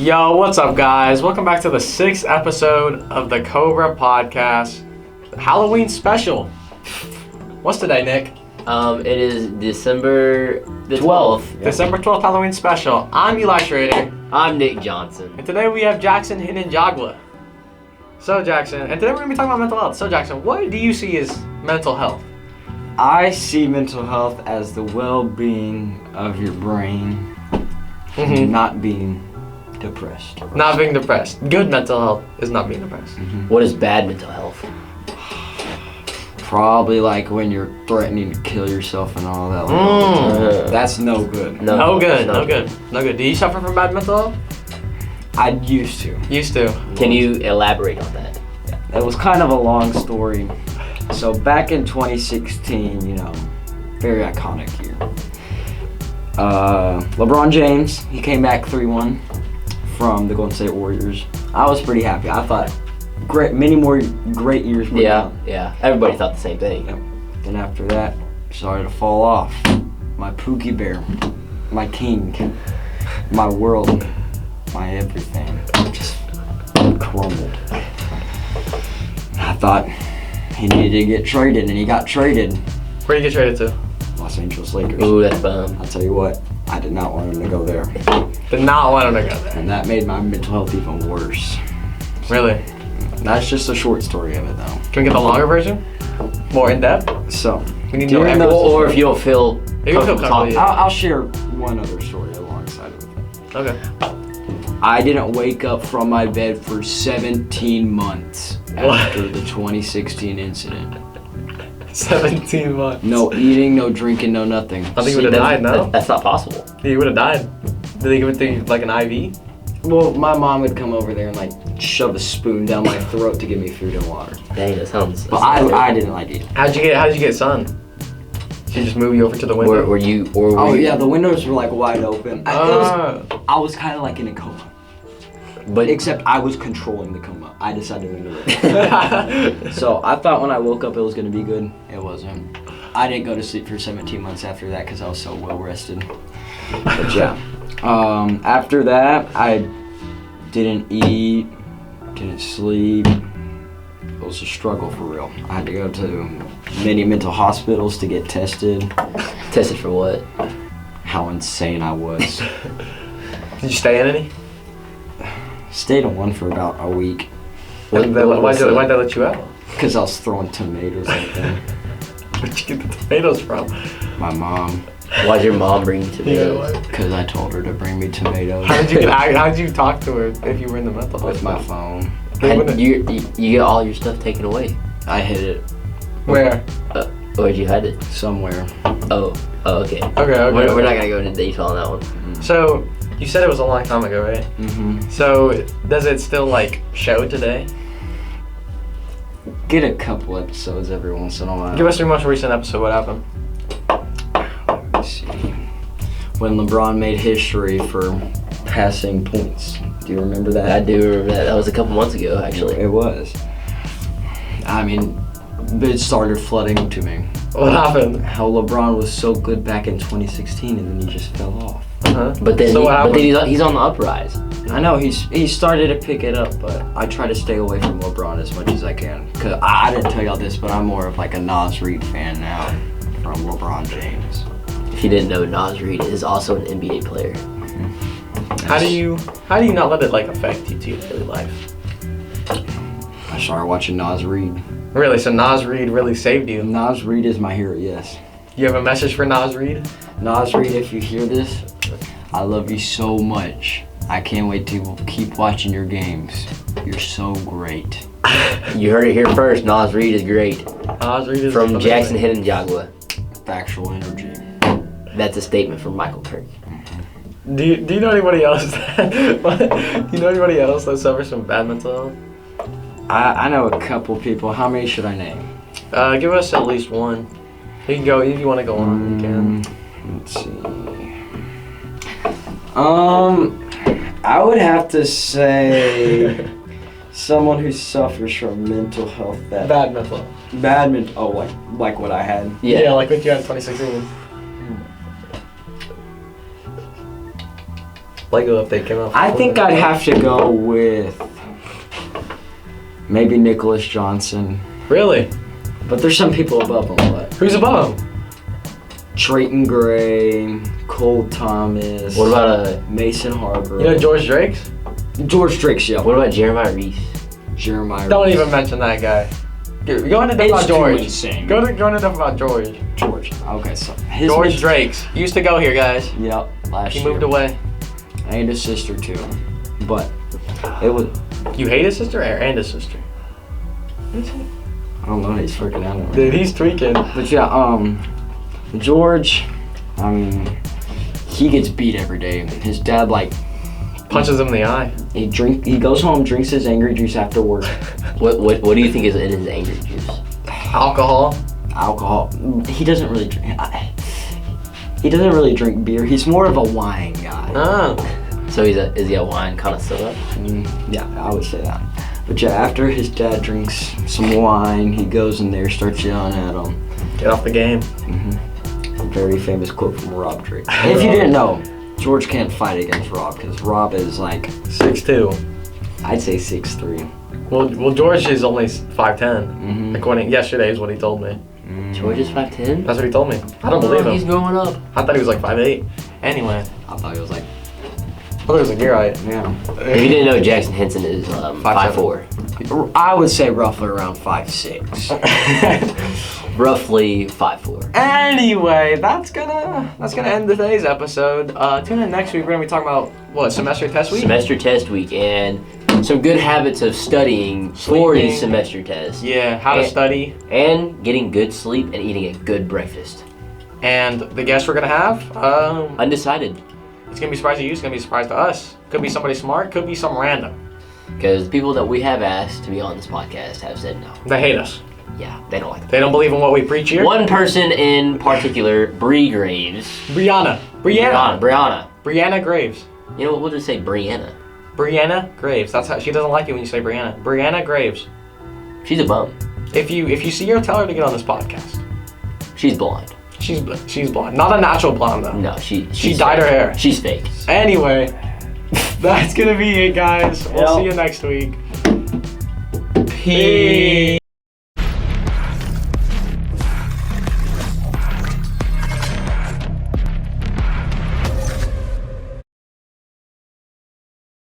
Yo, what's up, guys? Welcome back to the 6th episode of the Cobra podcast, Halloween special. What's today, Nick? It is December the 12th. Yep. December 12th Halloween special. I'm Eli Schrader. I'm Nick Johnson. And today we have Jackson Hinson. So, Jackson, and today we're going to be talking about mental health. So, Jackson, what do you see as mental health? I see mental health as the well-being of your brain, not being depressed. Not being depressed. Good mental health is not being depressed. What is bad mental health? Probably like when you're threatening to kill yourself and all that. That's no good. No good. Do you suffer from bad mental health? I used to. Can you elaborate on that? It was kind of a long story. So back in 2016, very iconic year. LeBron James, he came back 3-1 from the Golden State Warriors. I was pretty happy. I thought many more great years were coming. Yeah. Everybody thought the same thing. Yep. Then after that, started to fall off. My Pookie Bear, my king, my world, my everything just crumbled. I thought he needed to get traded, and he got traded. Where did you get traded to? Los Angeles Lakers. Ooh, that's bum. I'll tell you what, I did not want him to go there. Did not want him to go there. And that made my mental health even worse. Really? That's just a short story of it, though. Can we get the longer version? More in depth? So, We need to know during every- Or if you don't feel comfortable talking. Yeah. I'll share one other story alongside with it. Okay. I didn't wake up from my bed for 17 months after the 2016 incident. 17 months. No eating, no drinking, no nothing. I think he would have died now. That's not possible. He would have died. Did they give it to you like an IV? Well, my mom would come over there and like shove a spoon down my throat to give me food and water. Dang, that sounds. But I didn't like it. How did you get sun? Did she just move you over to the window? Were you? Yeah, the windows were like wide open. I was kind of like in a coma. But Except I was controlling the coma. I decided to do it. So I thought when I woke up it was going to be good. It wasn't. I didn't go to sleep for 17 months after that because I was so well rested. But yeah. After that, I didn't eat, didn't sleep. It was a struggle for real. I had to go to many mental hospitals to get tested. tested for what? How insane I was. Did you stay in any? Stayed in one for about a week Why'd they let you out? because I was throwing tomatoes at them. Where'd you get the tomatoes from? My mom, Why'd your mom bring you tomatoes? because I told her to bring me tomatoes How did you talk to her if you were in the mental with my hospital? phone. You get all your stuff taken away. I hid it Where? Where'd you hide it? somewhere. Oh, okay. Okay. We're not gonna go into detail on that one. So, you said it was a long time ago, right? Mm-hmm. So, does it still like show today? Get a couple episodes every once in a while. Give us your most recent episode. What happened? Let me see. When LeBron made history for passing points. Do you remember that? I do remember that. That was a couple months ago, actually. It was. I mean, it started flooding to me. What happened? How LeBron was so good back in 2016 and then he just fell off. But then, So what happened? he's on the uprise. I know he started to pick it up, but I try to stay away from LeBron as much as I can. Cause I didn't tell y'all this, but I'm more of like a Nas Reed fan now from LeBron James. If you didn't know, Nas Reed is also an NBA player. How do you not let it like affect you to your daily life? I started watching Nas Reed. Really? So Nas Reed really saved you? Nas Reed is my hero, yes. You have a message for Nas Reed? Nas Reed, if you hear this, I love you so much. I can't wait to keep watching your games. You're so great. You heard it here first. Nas Reed is great. Nas Reed is From amazing. Jackson Hinson. Factual energy. That's a statement from Michael Kirk. Do you know anybody else? Do you know anybody else that suffers from bad mental health? I know a couple people. How many should I name? Give us at least one. You can go if you want to go on. You can. Let's see. I would have to say someone who suffers from mental health. Bad mental. Bad mental. Oh, like what I had. Yeah, like what you had in 2016. Lego if they came out. I think I'd have to go with maybe Nicholas Johnson. Really? But there's some people above him. But Who's above him? Trayton Gray, Cole Thomas. What about Mason Hargrove? You know George Drake's? George Drake's, yeah. what about Jeremiah Reese? Jeremiah. Don't Reese. even mention that guy. Go into depth It's about too George. insane. Go into depth about George. George. Okay, so his George mis- Drake's. He used to go here, guys. Yep, last He year. moved away. And his sister too, but it was. You hate his sister and his sister? I don't know. He's freaking out. Right Dude, now. he's tweaking. But yeah, George. I mean, he gets beat every day. His dad like Punches him in the eye. He goes home, drinks his angry juice after work. What do you think is in his angry juice? Alcohol. Alcohol. He doesn't really drink. He doesn't really drink beer. He's more of a wine guy. Oh. So is he a wine connoisseur? Yeah, I would say that. But yeah, after his dad drinks some wine, he goes in there, starts yelling at him. Get off the game. A very famous quote from Rob Drake. If you didn't know, George can't fight against Rob because Rob is like 6'2". I'd say 6'3". Well, George is only 5'10". Mhm. According yesterday is what he told me. George is 5'10"? That's what he told me. I don't believe He's him. growing up. I thought he was like 5'8". Anyway, I thought he was like, I thought he was like your height. yeah. If you didn't know, Jackson Hinson is 5'4". I would say roughly around 5'6". Roughly 5'4". Anyway, that's gonna end today's episode. Tune in next week. We're gonna be talking about what, semester test week. Semester test week and some good habits of studying for Sleeping. these semester tests. Yeah, how to And- study. And getting good sleep and eating a good breakfast. And the guest we're gonna have, Undecided. it's gonna be a surprise to you. It's gonna be a surprise to us. Could be somebody smart. Could be some random. Because the people that we have asked to be on this podcast have said no. They hate us. Yeah, they don't like it. They don't believe in what we preach here. One person in particular, Bree Graves. Brianna. Brianna Graves. You know what? We'll just say Brianna. Brianna Graves. That's how she doesn't like it when you say Brianna. Brianna Graves. She's a bum. If you see her, tell her to get on this podcast. She's blonde. She's blonde. Not a natural blonde though. No, She she's dyed her fake. hair. She's fake. Anyway, that's gonna be it, guys. We'll Yep. see you next week. Peace.